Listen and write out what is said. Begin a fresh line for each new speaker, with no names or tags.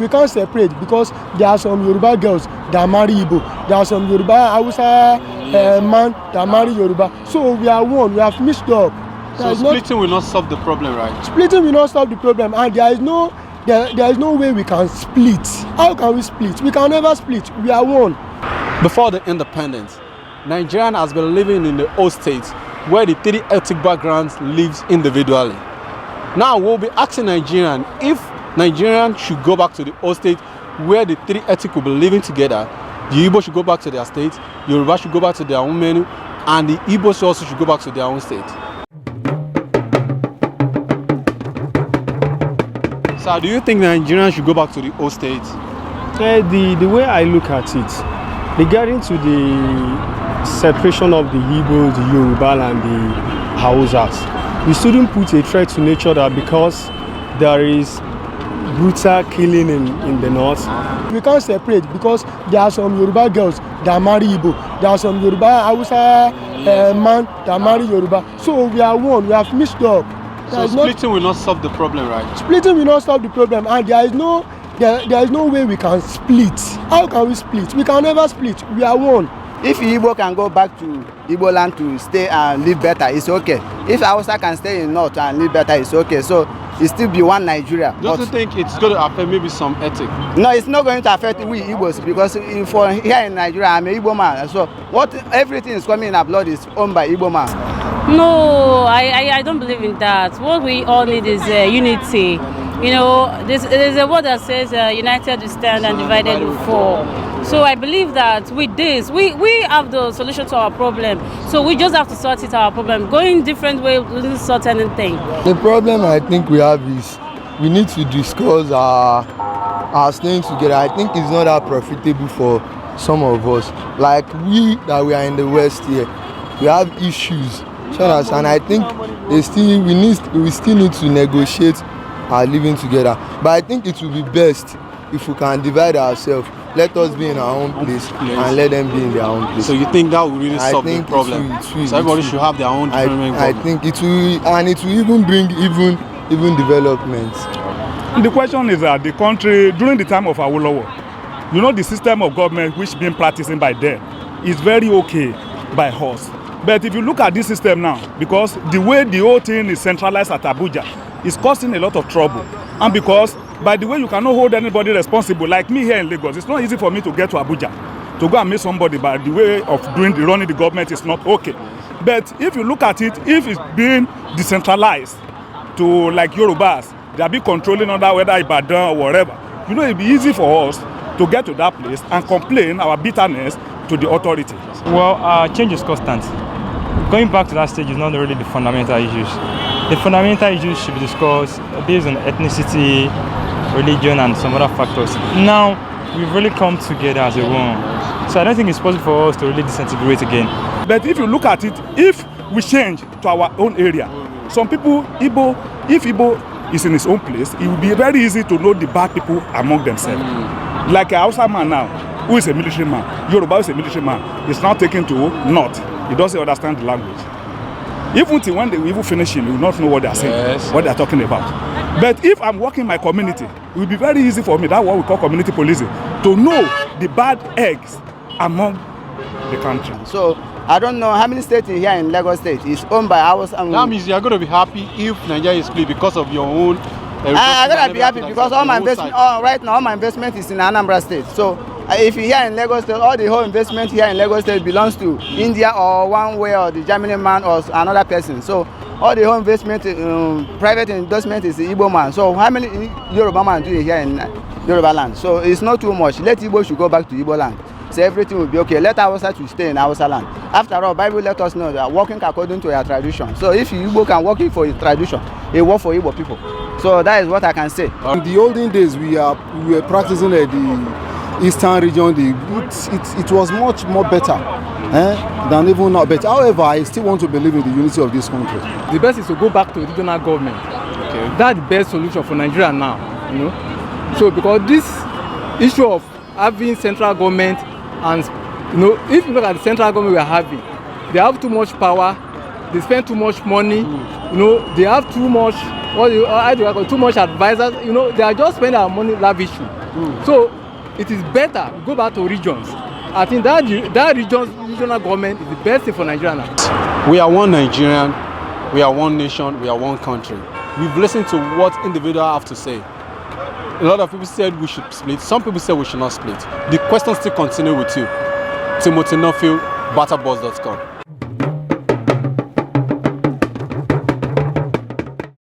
we can't separate because there are some Yoruba girls that marry Igbo. There are some Yoruba Hausa man that marry Yoruba. So we are one. We have mixed up.
So splitting will not solve the problem, right?
Splitting will not solve the problem, and there is no way we can split. How can we split? We can never split. We are one.
Before the independence, Nigeria has been living in the old states where the three ethnic backgrounds lives individually. Now we'll be asking Nigerian if Nigerians should go back to the old state where the three ethnic will be living together. The Igbo should go back to their state, Yoruba should go back to their own menu, and the Igbos also should go back to their own state. So do you think Nigerians should go back to the old state?
The way I look at it, regarding to the separation of the Igbo, the Yoruba and the Hausas, we shouldn't put a threat to nature that because there is brutal killing in the north.
We can't separate because there are some Yoruba girls that marry Igbo. There are some Yoruba Hausa man that marry Yoruba. So we are one. We have mixed up.
So splitting will not solve the problem, right?
Splitting will not solve the problem, and there is no way we can split. How can we split? We can never split. We are one.
If Igbo can go back to Igbo land to stay and live better, it's okay. If Hausa can stay in north and live better, it's okay. So it still be one Nigeria.
Don't you think it's going to affect maybe some ethnic?
No, it's not going to affect we Igbos because for here in Nigeria, I'm a Igbo man. So everything is coming in our blood is owned by Igbo man.
No, I don't believe in that. What we all need is unity. You know, there's a word that says united we stand and divided we fall. So I believe that with this, we have the solution to our problem. So we just have to sort it our problem. Going different way doesn't sort anything.
The problem I think we have is we need to discuss our staying together. I think it's not that profitable for some of us. Like we are in the West here, we have issues. And I think we still need to negotiate our living together. But I think it will be best if we can divide ourselves. Let us be in our own place and let them be in their own place.
So you think that will really solve the problem? So everybody should have their own different
I think it will, and it will even bring even development.
The question is that the country during the time of Awolowo, you know, the system of government which been practicing by them is very okay by us. But if you look at this system now, because the way the whole thing is centralized at Abuja, it's causing a lot of trouble. And because by the way you cannot hold anybody responsible, like me here in Lagos, it's not easy for me to get to Abuja to go and meet somebody, but the way of running the government is not okay. But if you look at it, if it's being decentralized to like Yorubas, they'll be controlling under whether Ibadan or whatever, you know, it'll be easy for us to get to that place and complain our bitterness to the authorities.
Well, change is constant. Going back to that stage is not really the fundamental issues. The fundamental issues should be discussed based on ethnicity, religion, and some other factors. Now, we've really come together as a one. So I don't think it's possible for us to really disintegrate again.
But if you look at it, if we change to our own area, some people, if Igbo is in his own place, it will be very easy to know the bad people among themselves. Like a Hausa man now, who is a military man, Yoruba is a military man, is now taken to north. He doesn't understand the language. Even till when they will even finish him, he will not know what they are saying, what they are talking about. But if I'm working in my community, it will be very easy for me, that's what we call community policing, to know the bad eggs among the country.
So I don't know how many states here in Lagos State is owned by ours.
That means you are going to be happy if Nigeria is split because of your own.
I'm going to be happy because all my investment, right now, all my investment is in Anambra State. So if you're here in Lagos State, all the whole investment here in Lagos State belongs to India or one way or the German man or another person. So all the whole investment, private investment is the Igbo man. So how many Yoruba man do you here in Yoruba land? So it's not too much. Let Igbo should go back to Igbo land. So everything will be okay. Let Hausa to stay in Hausa land. After all, Bible let us know that working according to your tradition. So if Igbo can work for your tradition, it work for Igbo people. So that is what I can say.
In the olden days, we were practicing the eastern region. It was much more better than even now. But however, I still want to believe in the unity of this country.
The best is to go back to regional government. Okay. That's the best solution for Nigeria now. You know, so because this issue of having central government and if you look at the central government we are having, they have too much power, they spend too much money, they have too much too much advisors, they are just spending our money lavishly. So it is better go back to regions. I think that regional government is the best thing for Nigeria now.
We are one Nigerian, we are one nation, we are one country. We've listened to what individuals have to say. A lot of people said we should split. Some people said we should not split. The questions still continue with you. Timothy Norfield, BatterBoss.com.